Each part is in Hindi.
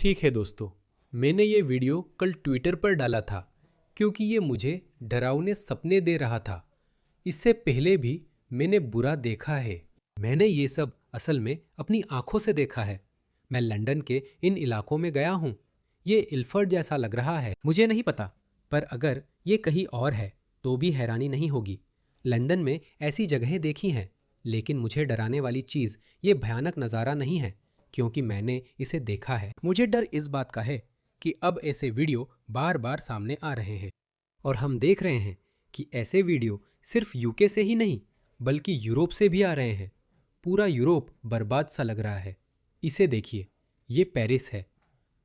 ठीक है दोस्तों, मैंने ये वीडियो कल ट्विटर पर डाला था क्योंकि ये मुझे डरावने सपने दे रहा था। इससे पहले भी मैंने बुरा देखा है। मैंने ये सब असल में अपनी आंखों से देखा है। मैं लंदन के इन इलाकों में गया हूँ। ये इल्फर्ड जैसा लग रहा है। मुझे नहीं पता, पर अगर ये कहीं और है तो भी हैरानी नहीं होगी। लंदन में ऐसी जगहें देखी हैं, लेकिन मुझे डराने वाली चीज़ ये भयानक नज़ारा नहीं है क्योंकि मैंने इसे देखा है। मुझे डर इस बात का है कि अब ऐसे वीडियो बार बार सामने आ रहे हैं और हम देख रहे हैं कि ऐसे वीडियो सिर्फ यूके से ही नहीं बल्कि यूरोप से भी आ रहे हैं। पूरा यूरोप बर्बाद सा लग रहा है। इसे देखिए, ये पेरिस है।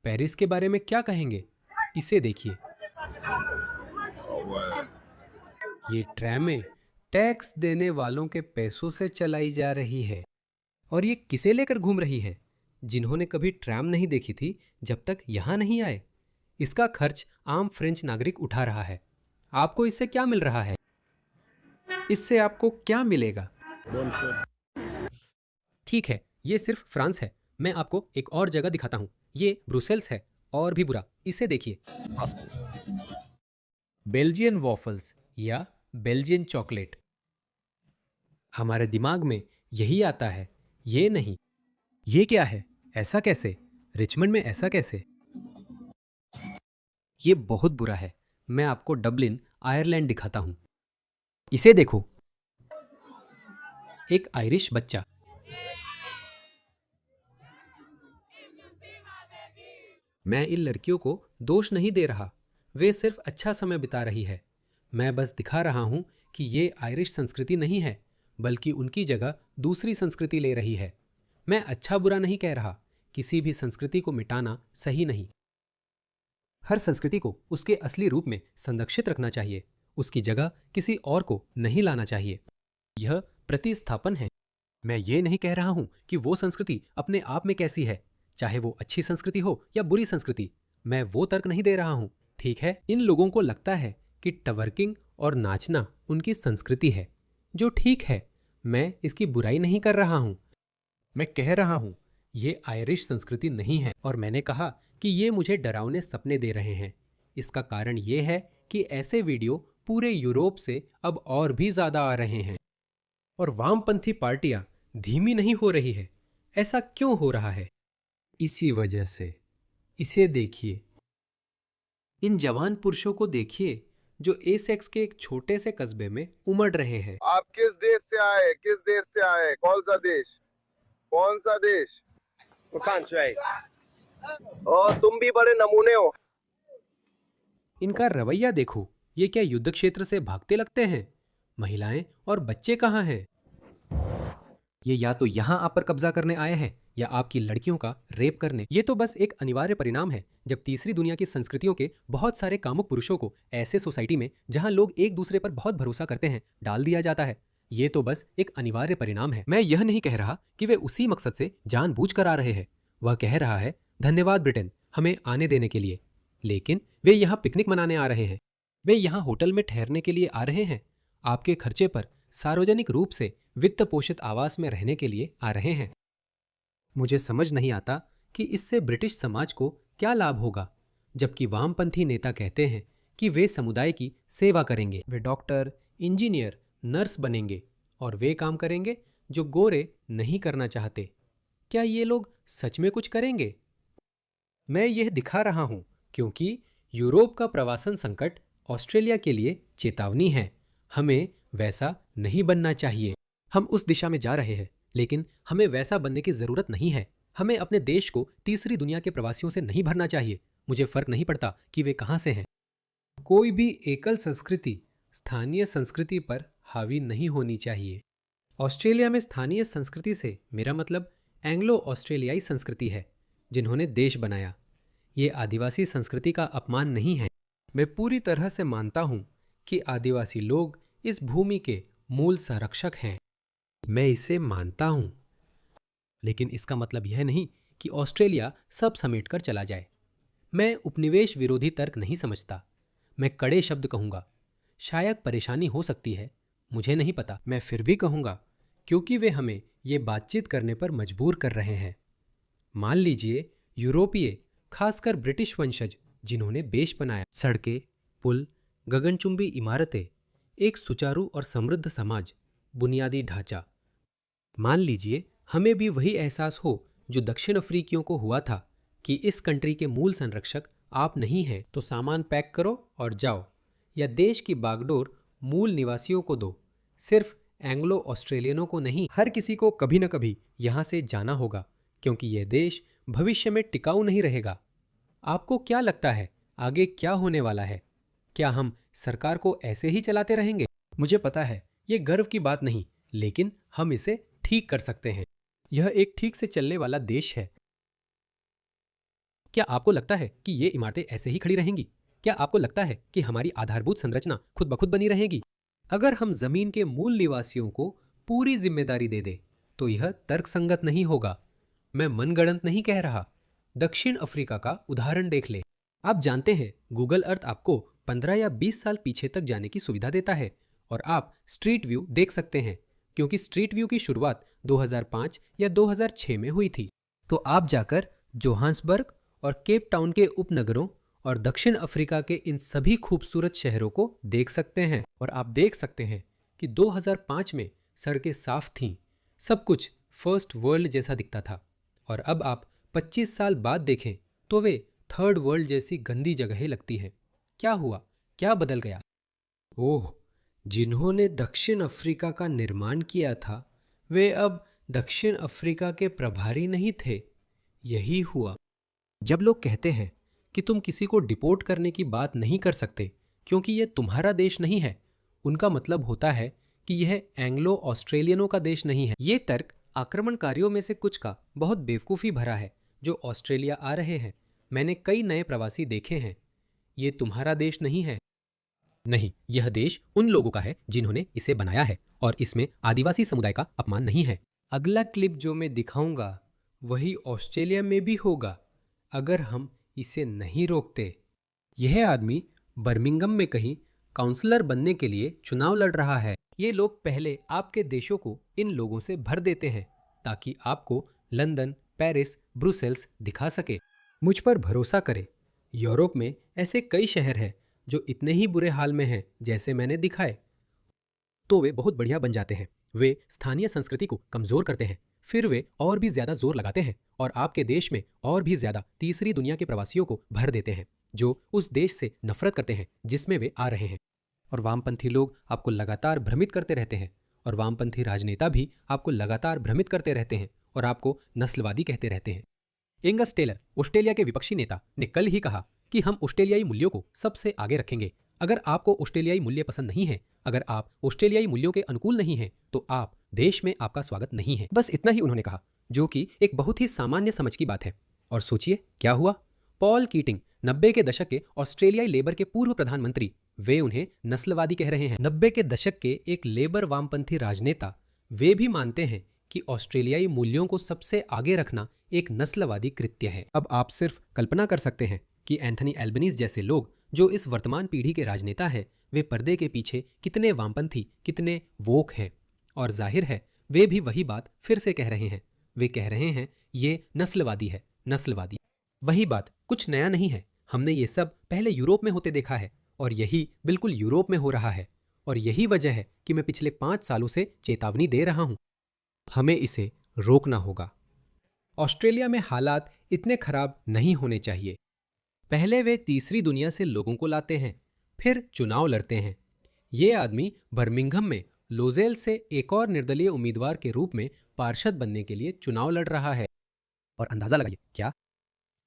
पेरिस के बारे में क्या कहेंगे? इसे देखिए, ये ट्रैमें टैक्स देने वालों के पैसों से चलाई जा रही है। और ये किसे लेकर घूम रही है? जिन्होंने कभी ट्रैम नहीं देखी थी जब तक यहाँ नहीं आए। इसका खर्च आम फ्रेंच नागरिक उठा रहा है। आपको इससे क्या मिल रहा है? इससे आपको क्या मिलेगा? ठीक है, ये सिर्फ फ्रांस है। मैं आपको एक और जगह दिखाता हूँ। ये ब्रुसेल्स है और भी बुरा। इसे देखिए, बेल्जियन वॉफल्स या बेल्जियन चॉकलेट। हमारे दिमाग में यही आता है, ये नहीं। ये क्या है? ऐसा कैसे? रिचमंड में ऐसा कैसे? ये बहुत बुरा है। मैं आपको डबलिन, आयरलैंड दिखाता हूं। इसे देखो, एक आयरिश बच्चा। मैं इन लड़कियों को दोष नहीं दे रहा, वे सिर्फ अच्छा समय बिता रही है। मैं बस दिखा रहा हूं कि ये आयरिश संस्कृति नहीं है, बल्कि उनकी जगह दूसरी संस्कृति ले रही है। मैं अच्छा बुरा नहीं कह रहा, किसी भी संस्कृति को मिटाना सही नहीं। हर संस्कृति को उसके असली रूप में संरक्षित रखना चाहिए, उसकी जगह किसी और को नहीं लाना चाहिए। यह प्रतिस्थापन है। मैं ये नहीं कह रहा हूं कि वो संस्कृति अपने आप में कैसी है, चाहे वो अच्छी संस्कृति हो या बुरी संस्कृति। मैं वो तर्क नहीं दे रहा हूं। ठीक है, इन लोगों को लगता है कि टवर्किंग और नाचना उनकी संस्कृति है, जो ठीक है। मैं इसकी बुराई नहीं कर रहा हूं। मैं कह रहा हूं ये आयरिश संस्कृति नहीं है। और मैंने कहा कि ये मुझे डरावने सपने दे रहे हैं। इसका कारण ये है कि ऐसे वीडियो पूरे यूरोप से अब और भी ज्यादा आ रहे हैं और वामपंथी पार्टियां धीमी नहीं हो रही है। ऐसा क्यों हो रहा है? इसी वजह से। इसे देखिए, इन जवान पुरुषों को देखिए जो एसेक्स के एक छोटे से कस्बे में उमड़ रहे हैं। आप किस देश से आए? किस देश से आए? कौन सा देश? कौन सा देश? और तुम भी बड़े नमूने हो। इनका रवैया देखो, ये क्या युद्ध क्षेत्र से भागते लगते हैं? महिलाएं और बच्चे कहाँ हैं? ये या तो यहाँ आप पर कब्जा करने आए हैं या आपकी लड़कियों का रेप करने। ये तो बस एक अनिवार्य परिणाम है जब तीसरी दुनिया की संस्कृतियों के बहुत सारे कामुक पुरुषों को ऐसे सोसाइटी में जहाँ लोग एक दूसरे पर बहुत भरोसा करते हैं डाल दिया जाता है। ये तो बस एक अनिवार्य परिणाम है। मैं यह नहीं कह रहा कि वे उसी मकसद से जानबूझकर आ रहे हैं। वह कह रहा है, धन्यवाद ब्रिटेन हमें आने देने के लिए। लेकिन वे यहाँ पिकनिक मनाने आ रहे हैं। वे यहाँ होटल में ठहरने के लिए आ रहे हैं। आपके खर्चे पर सार्वजनिक रूप से वित्त पोषित आवास में रहने के लिए आ रहे हैं। मुझे समझ नहीं आता कि इससे ब्रिटिश समाज को क्या लाभ होगा, जबकि वामपंथी नेता कहते हैं कि वे समुदाय की सेवा करेंगे। वे डॉक्टर, इंजीनियर, नर्स बनेंगे और वे काम करेंगे जो गोरे नहीं करना चाहते। क्या ये लोग सच में कुछ करेंगे? मैं यह दिखा रहा हूं क्योंकि यूरोप का प्रवासन संकट ऑस्ट्रेलिया के लिए चेतावनी है। हमें वैसा नहीं बनना चाहिए। हम उस दिशा में जा रहे हैं, लेकिन हमें वैसा बनने की जरूरत नहीं है। हमें अपने देश को तीसरी दुनिया के प्रवासियों से नहीं भरना चाहिए। मुझे फर्क नहीं पड़ता कि वे कहां से हैं। कोई भी एकल संस्कृति स्थानीय संस्कृति पर हावी नहीं होनी चाहिए। ऑस्ट्रेलिया में स्थानीय संस्कृति से मेरा मतलब एंग्लो ऑस्ट्रेलियाई संस्कृति है, जिन्होंने देश बनाया। ये आदिवासी संस्कृति का अपमान नहीं है। मैं पूरी तरह से मानता हूं कि आदिवासी लोग इस भूमि के मूल संरक्षक हैं। मैं इसे मानता हूं, लेकिन इसका मतलब यह नहीं कि ऑस्ट्रेलिया सब समेटकर चला जाए। मैं उपनिवेश विरोधी तर्क नहीं समझता। मैं कड़े शब्द कहूंगा। शायद परेशानी हो सकती है, मुझे नहीं पता। मैं फिर भी कहूंगा, क्योंकि वे हमें ये बातचीत करने पर मजबूर कर रहे हैं। मान लीजिए यूरोपीय खासकर ब्रिटिश वंशज जिन्होंने देश बनाया। सड़कें, पुल, गगनचुंबी इमारतें, एक सुचारू और समृद्ध समाज, बुनियादी ढांचा। मान लीजिए हमें भी वही एहसास हो जो दक्षिण अफ्रीकियों को हुआ था कि इस कंट्री के मूल संरक्षक आप नहीं हैं, तो सामान पैक करो और जाओ, या देश की बागडोर मूल निवासियों को दो। सिर्फ एंग्लो ऑस्ट्रेलियनों को नहीं, हर किसी को कभी न कभी यहाँ से जाना होगा, क्योंकि यह देश भविष्य में टिकाऊ नहीं रहेगा। आपको क्या लगता है आगे क्या होने वाला है? क्या हम सरकार को ऐसे ही चलाते रहेंगे? मुझे पता है ये गर्व की बात नहीं, लेकिन हम इसे ठीक कर सकते हैं। यह एक ठीक से चलने वाला देश है। क्या आपको लगता है कि ये इमारतें ऐसे ही खड़ी रहेंगी? क्या आपको लगता है कि हमारी आधारभूत संरचना खुद ब खुद बनी रहेगी? अगर हम जमीन के मूल निवासियों को पूरी जिम्मेदारी दे दें, तो यह तर्कसंगत नहीं होगा। मैं मनगढ़ंत नहीं कह रहा। दक्षिण अफ्रीका का उदाहरण देख ले। आप जानते हैं गूगल अर्थ आपको 15 या 20 साल पीछे तक जाने की सुविधा देता है और आप स्ट्रीट व्यू देख सकते हैं, क्योंकि स्ट्रीट व्यू की शुरुआत 2005 या 2006 में हुई थी। तो आप जाकर जोहान्सबर्ग और केप टाउन के उपनगरों और दक्षिण अफ्रीका के इन सभी खूबसूरत शहरों को देख सकते हैं, और आप देख सकते हैं कि 2005 में सड़कें साफ थीं, सब कुछ फर्स्ट वर्ल्ड जैसा दिखता था, और अब आप 25 साल बाद देखें तो वे थर्ड वर्ल्ड जैसी गंदी जगहें लगती हैं। क्या हुआ? क्या बदल गया? ओह, जिन्होंने दक्षिण अफ्रीका का निर्माण किया था वे अब दक्षिण अफ्रीका के प्रभारी नहीं थे। यही हुआ। जब लोग कहते हैं कि तुम किसी को डिपोर्ट करने की बात नहीं कर सकते क्योंकि यह तुम्हारा देश नहीं है, उनका मतलब होता है कि यह एंग्लो ऑस्ट्रेलियनों का देश नहीं है। ये तर्क आक्रमणकारियों में से कुछ का बहुत बेवकूफ़ी भरा है जो ऑस्ट्रेलिया आ रहे हैं। मैंने कई नए प्रवासी देखे हैं। ये तुम्हारा देश नहीं है। नहीं, यह देश उन लोगों का है जिन्होंने इसे बनाया है, और इसमें आदिवासी समुदाय का अपमान नहीं है। अगला क्लिप जो मैं दिखाऊंगा वही ऑस्ट्रेलिया में भी होगा अगर हम इसे नहीं रोकते। यह आदमी बर्मिंघम में कहीं काउंसलर बनने के लिए चुनाव लड़ रहा है। ये लोग पहले आपके देशों को इन लोगों से भर देते हैं ताकि आपको लंदन, पेरिस, ब्रुसेल्स दिखा सके। मुझ पर भरोसा करें, यूरोप में ऐसे कई शहर हैं जो इतने ही बुरे हाल में हैं जैसे मैंने दिखाए, तो वे बहुत बढ़िया बन जाते हैं। वे स्थानीय संस्कृति को कमजोर करते हैं, फिर वे और भी ज्यादा जोर लगाते हैं और आपके देश में और भी ज्यादा तीसरी दुनिया के प्रवासियों को भर देते हैं जो उस देश से नफरत करते हैं जिसमें वे आ रहे हैं। और वामपंथी लोग आपको लगातार भ्रमित करते रहते हैं, और वामपंथी राजनेता भी आपको लगातार भ्रमित करते रहते हैं और आपको नस्लवादी कहते रहते हैं। एंगस टेलर, ऑस्ट्रेलिया के विपक्षी नेता, ने कल ही कहा कि हम ऑस्ट्रेलियाई मूल्यों को सबसे आगे रखेंगे। अगर आपको ऑस्ट्रेलियाई मूल्य पसंद नहीं है, अगर आप ऑस्ट्रेलियाई मूल्यों के अनुकूल नहीं हैं, तो आप देश में आपका स्वागत नहीं है। बस इतना ही उन्होंने कहा, जो कि एक बहुत ही सामान्य समझ की बात है। और सोचिए क्या हुआ। पॉल कीटिंग, 90 के दशक के ऑस्ट्रेलियाई लेबर के पूर्व प्रधानमंत्री, वे उन्हें नस्लवादी कह रहे हैं। 90 के दशक के एक लेबर वामपंथी राजनेता, वे भी मानते हैं कि ऑस्ट्रेलियाई मूल्यों को सबसे आगे रखना एक नस्लवादी कृत्य है। अब आप सिर्फ कल्पना कर सकते हैं कि एंथनी एल्बनीज जैसे लोग जो इस वर्तमान पीढ़ी के राजनेता हैं, वे पर्दे के पीछे कितने वामपंथी, कितने वोक हैं। और जाहिर है वे भी वही बात फिर से कह रहे हैं। वे कह रहे हैं ये नस्लवादी है, नस्लवादी। वही बात, कुछ नया नहीं है। हमने ये सब पहले यूरोप में होते देखा है, और यही बिल्कुल यूरोप में हो रहा है। और यही वजह है कि मैं पिछले 5 सालों से चेतावनी दे रहा हूं। हमें इसे रोकना होगा। ऑस्ट्रेलिया में हालात इतने खराब नहीं होने चाहिए। पहले वे तीसरी दुनिया से लोगों को लाते हैं, फिर चुनाव लड़ते हैं। ये आदमी बर्मिंघम में लोजेल से एक और निर्दलीय उम्मीदवार के रूप में पार्षद बनने के लिए चुनाव लड़ रहा है। और अंदाजा लगाइए क्या?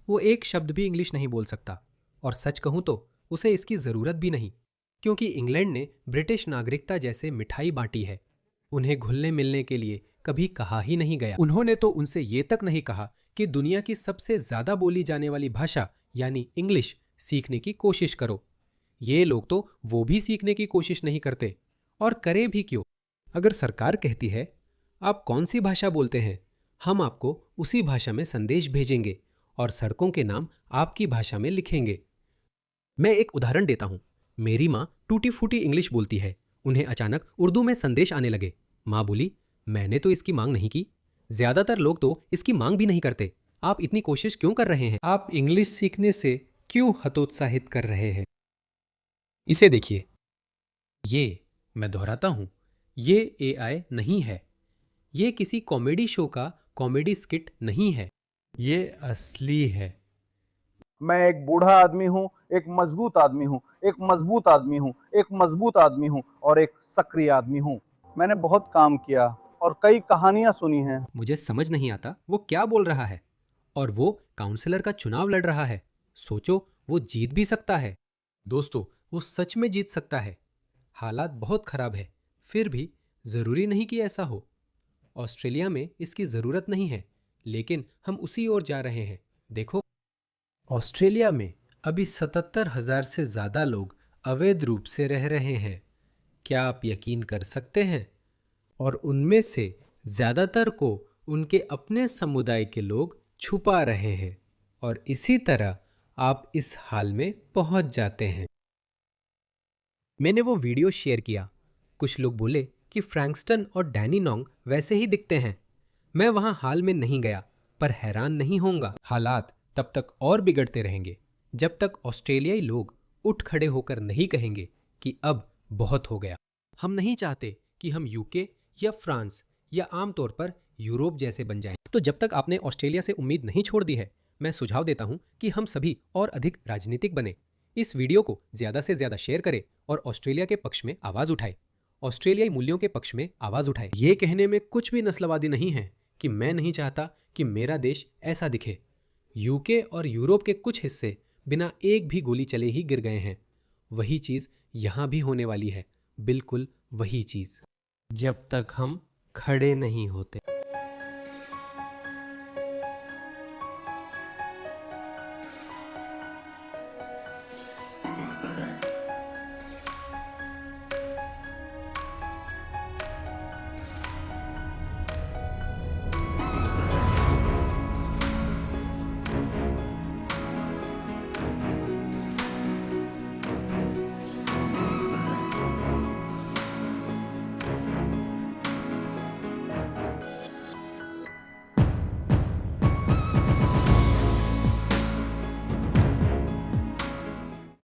वो एक शब्द भी इंग्लिश नहीं बोल सकता, और सच कहूं तो उसे इसकी जरूरत भी नहीं, क्योंकि इंग्लैंड ने ब्रिटिश नागरिकता जैसे मिठाई बांटी है। उन्हें घुलने मिलने के लिए कभी कहा ही नहीं गया। उन्होंने तो उनसे ये तक नहीं कहा कि दुनिया की सबसे ज्यादा बोली जाने वाली भाषा यानी इंग्लिश सीखने की कोशिश करो। ये लोग तो वो भी सीखने की कोशिश नहीं करते, और करे भी क्यों? अगर सरकार कहती है आप कौन सी भाषा बोलते हैं, हम आपको उसी भाषा में संदेश भेजेंगे और सड़कों के नाम आपकी भाषा में लिखेंगे। मैं एक उदाहरण देता हूं। मेरी माँ टूटी फूटी इंग्लिश बोलती है। उन्हें अचानक उर्दू में संदेश आने लगे। माँ बोली, मैंने तो इसकी मांग नहीं की। ज्यादातर लोग तो इसकी मांग भी नहीं करते। आप इतनी कोशिश क्यों कर रहे हैं? आप इंग्लिश सीखने से क्यों हतोत्साहित कर रहे हैं? इसे देखिए। ये, मैं दोहराता हूं, ये एआई नहीं है। ये किसी कॉमेडी शो का कॉमेडी स्किट नहीं है। ये असली है। मैं एक बूढ़ा आदमी हूँ, एक मजबूत आदमी हूँ, एक मजबूत आदमी हूँ, एक मजबूत आदमी हूँ और एक सक्रिय आदमी हूँ। मैंने बहुत काम किया और कई कहानियां सुनी हैं। मुझे समझ नहीं आता वो क्या बोल रहा है। और वो काउंसलर का चुनाव लड़ रहा है। सोचो, वो जीत भी सकता है। दोस्तों, वो सच में जीत सकता है। हालात बहुत खराब है, फिर भी जरूरी नहीं कि ऐसा हो। ऑस्ट्रेलिया में इसकी जरूरत नहीं है, लेकिन हम उसी ओर जा रहे हैं। देखो, ऑस्ट्रेलिया में अभी 77,000 से ज्यादा लोग अवैध रूप से रह रहे हैं। क्या आप यकीन कर सकते हैं? और उनमें से ज्यादातर को उनके अपने समुदाय के लोग छुपा रहे हैं। और इसी तरह आप इस हाल में पहुंच जाते हैं। मैंने वो वीडियो शेयर किया। कुछ लोग बोले कि फ्रैंकस्टन और डैनीनोंग वैसे ही दिखते हैं। मैं वहां हाल में नहीं गया, पर हैरान नहीं होऊंगा। हालात तब तक और बिगड़ते रहेंगे जब तक ऑस्ट्रेलियाई लोग उठ खड़े होकर नहीं कहेंगे कि अब बहुत हो गया। हम नहीं चाहते कि हम यूके या फ्रांस या आमतौर पर यूरोप जैसे बन जाएं। तो जब तक आपने ऑस्ट्रेलिया से उम्मीद नहीं छोड़ दी है, मैं सुझाव देता हूं कि हम सभी और अधिक राजनीतिक बने। इस वीडियो को ज्यादा से ज्यादा शेयर करें और ऑस्ट्रेलिया के पक्ष में आवाज उठाए। ऑस्ट्रेलियाई मूल्यों के पक्ष में आवाज उठाए। ये कहने में कुछ भी नस्लवादी नहीं है कि मैं नहीं चाहता कि मेरा देश ऐसा दिखे। यूके और यूरोप के कुछ हिस्से बिना एक भी गोली चले ही गिर गए हैं। वही चीज यहां भी होने वाली है, बिल्कुल वही चीज, जब तक हम खड़े नहीं होते।